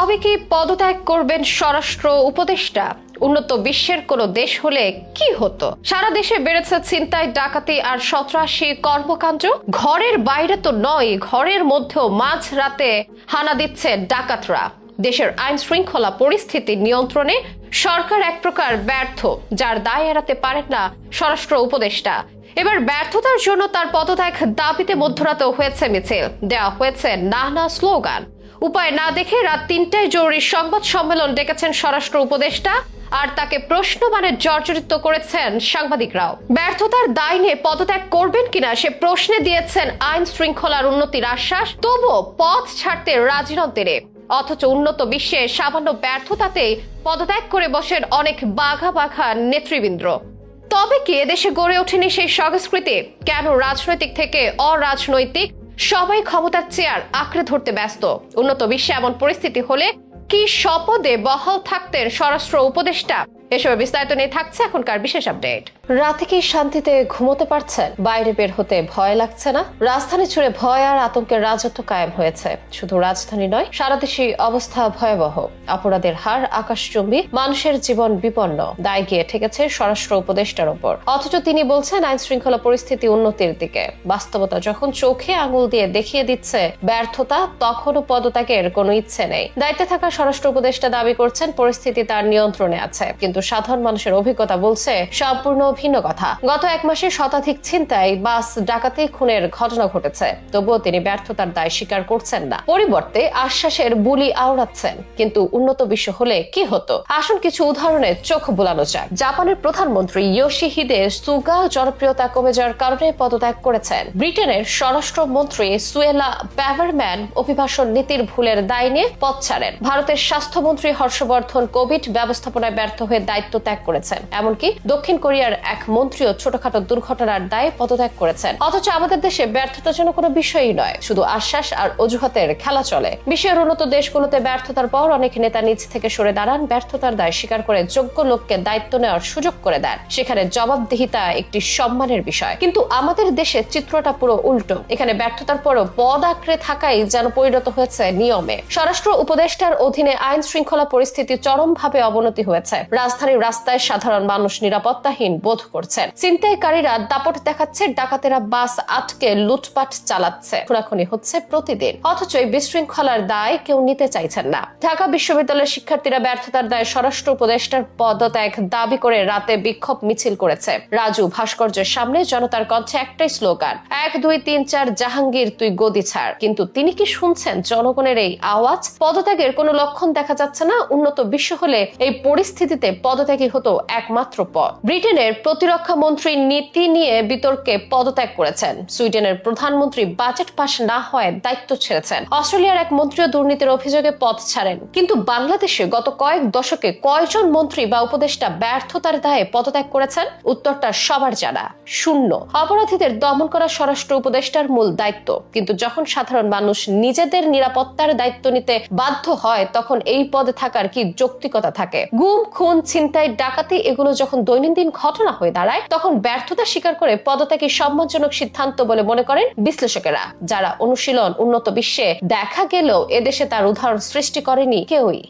তবে কি পদত্যাগ করবেন স্বরাষ্ট্র উপদেষ্টা? উন্নত বিশ্বের কোন দেশ হলে কি হতো? সারা দেশে বেড়েছে ছিনতাই, ডাকাতি আর সন্ত্রাসী কর্মকাণ্ড। ঘরের বাইরে তো নয়, ঘরের মধ্যেও মাঝ রাতে হানা দিচ্ছে ডাকাতরা। দেশের আইন শৃঙ্খলা পরিস্থিতি নিয়ন্ত্রণে সরকার এক প্রকার ব্যর্থ, যার দায় এড়াতে পারেন না স্বরাষ্ট্র উপদেষ্টা। এবার ব্যর্থতার জন্য তার পদত্যাগ দাবিতে মধ্যরাতেও হয়েছে মিছিল, দেওয়া হয়েছে নানা স্লোগান। উপায় না দেখে রাত ৩টায় জরুরি সংবাদ সম্মেলন ডেকেছেন স্বরাষ্ট্র উপদেষ্টা, আর তাকে প্রশ্নবাণে জর্জরিত করেছেন সাংবাদিকরাও। ব্যর্থতার দায় নিয়ে পদত্যাগ করবেন কিনা সে প্রশ্নে দিয়েছেন আইন শৃঙ্খলার উন্নতির আশ্বাস, তবুও পথ ছাড়তে রাজি নন তিনি। অথচ উন্নত বিশ্বে সামান্য ব্যর্থতাতেই পদত্যাগ করে বসেন অনেক বাঘা বাঘা নেতৃবৃন্দ। তবে কি এদেশে গড়ে ওঠেনি সেই সংস্কৃতি? কেন রাজনৈতিক থেকে অরাজনৈতিক সবাই ক্ষমতার চেয়ার আঁকড়ে ধরতে ব্যস্ত? উন্নত বিশ্বে এমন পরিস্থিতি হলে কি শপথে বহাল থাকতেন স্বরাষ্ট্র উপদেষ্টা? এসব বিস্তারিত নিয়ে থাকছে এখনকার বিশেষ আপডেট। রাতে কি শান্তিতে ঘুমোতে পারছেন? বাইরে বের হতে ভয় লাগছে না? রাজধানী জুড়ে ভয় আর আতঙ্কের রাজত্ব কায়েম হয়েছে। শুধু রাজধানী নয়, সারা দেশে অবস্থা ভয়াবহ। অপরাধের হার আকাশচুম্বী, মানুষের জীবন বিপন্ন। দায় গিয়ে ঠেকেছে স্বরাষ্ট্র উপদেষ্টার উপর। অথচ তিনি বলছেন আইন শৃঙ্খলা পরিস্থিতি উন্নতির দিকে। বাস্তবতা যখন চোখে আঙুল দিয়ে দেখিয়ে দিচ্ছে ব্যর্থতা, তখনও পদত্যাগের কোনো ইচ্ছে নেই। দায়িত্বে থাকা স্বরাষ্ট্র উপদেষ্টা দাবি করছেন পরিস্থিতি তার নিয়ন্ত্রণে আছে, কিন্তু সাধারণ মানুষের অভিজ্ঞতা বলছে সম্পূর্ণ ভিন্ন কথা। গত এক মাসে শতাধিক ছিনতাই, বাস ডাকাতি, খুনের ঘটনা ঘটেছে, তবুও তিনি ব্যর্থতার দায় স্বীকার করছেন না। পরিবর্তে আশ্বাসের বুলি আওড়াচ্ছেন। কিন্তু উন্নত বিশ্ব হলে কি হতো? আসুন কিছু উদাহরণে চোখ বোলানো যাক। জাপানের প্রধানমন্ত্রী ইয়োশিহিদে সুগা জনপ্রিয়তা কমে যাওয়ার কারণে পদত্যাগ করেছেন। ব্রিটেনের স্বরাষ্ট্রমন্ত্রী সুয়েলা ব্যাভারম্যান অভিবাসন নীতির ভুলের দায় নিয়ে পদ ছাড়েন। ভারতের স্বাস্থ্যমন্ত্রী হর্ষবর্ধন কোভিড ব্যবস্থাপনায় ব্যর্থ হয়ে দায়িত্ব ত্যাগ করেছেন। এমনকি দক্ষিণ কোরিয়ার এক মন্ত্রীও ছোটখাটো দুর্ঘটনার দায়ে পদত্যাগ করেছেন। অথচ আমাদের দেশে ব্যর্থতা যেন কোনো বিষয়ই নয়, শুধু আশ্বাস আর অজুহাতের খেলা চলে। বিশ্বের উন্নত দেশগুলোতে ব্যর্থতার পর অনেক নেতা নিজ থেকে সরে দাঁড়ান, ব্যর্থতার দায় স্বীকার করে যোগ্য লোককে দায়িত্ব নেওয়ার সুযোগ করে দেন। সেখানে জবাবদিহিতা একটি সম্মানের বিষয়। কিন্তু আমাদের দেশে চিত্রটা পুরো উল্টো। এখানে ব্যর্থতার পরও পদ আঁকড়ে থাকাই যেন পরিণত হয়েছে নিয়মে। স্বরাষ্ট্র উপদেষ্টার অধীনে আইন শৃঙ্খলা পরিস্থিতি চরমভাবে অবনতি হয়েছে। রাজধানীর রাস্তায় সাধারণ মানুষ নিরাপত্তাহীন বোধ করছেন। ছিনতাইকারীরা দাপট দেখাচ্ছে, ডাকাতেরা বাস আটকে লুটপাট চালাচ্ছে, খুনাখুনি হচ্ছে প্রতিদিন। অথচ এই বিশৃঙ্খলার দায় কেউ নিতে চাইছেন না। ঢাকা বিশ্ববিদ্যালয়ের শিক্ষার্থীরা ব্যর্থতার দায় স্বরাষ্ট্র উপদেষ্টার পদত্যাগ দাবি করে রাতে বিক্ষোভ মিছিল করেছে। রাজু ভাস্কর্যের সামনে জনতার কণ্ঠে একটাই স্লোগান, 1 2 3 4 জাহাঙ্গীর তুই গদি ছাড়। কিন্তু তিনি কি শুনছেন জনগণের এই আওয়াজ? পদত্যাগের কোনো লক্ষণ দেখা যাচ্ছে না। উন্নত বিশ্ব হলে এই পরিস্থিতিতে পদত্যাগই হতো একমাত্র পথ। ব্রিটেনের প্রতিরক্ষা মন্ত্রী নীতি নিয়ে বিতর্কে পদত্যাগ করেছেন। সুইডেনের প্রধানমন্ত্রী বাজেট পাশ না হওয়ায় দায়িত্ব ছেড়েছেন। অস্ট্রেলিয়ার এক মন্ত্রীও দুর্নীতির অভিযোগে পদ ছাড়েন। কিন্তু বাংলাদেশে গত কয়েক দশকে কয়জন মন্ত্রী বা উপদেষ্টা ব্যর্থতার দায়ে পদত্যাগ করেছেন? উত্তরটা সবার জানা, শূন্য। অপরাধীদের দমন করা স্বরাষ্ট্র উপদেষ্টার মূল দায়িত্ব, কিন্তু যখন সাধারণ মানুষ নিজেদের নিরাপত্তার দায়িত্ব নিতে বাধ্য হয়, তখন এই পদে থাকার কি যৌক্তিকতা থাকে? গুম, খুন, ছিনতাই, ডাকাতি এগুলো যখন দৈনন্দিন ঘটনা হয়ে দাঁড়ায়, তখন ব্যর্থতা স্বীকার করে পদত্যাগই সম্মানজনক সিদ্ধান্ত বলে মনে করেন বিশ্লেষকেরা, যারা অনুশীলন উন্নত বিশ্বে দেখা গেলেও এদেশে তার উদাহরণ সৃষ্টি করেনি কেউই।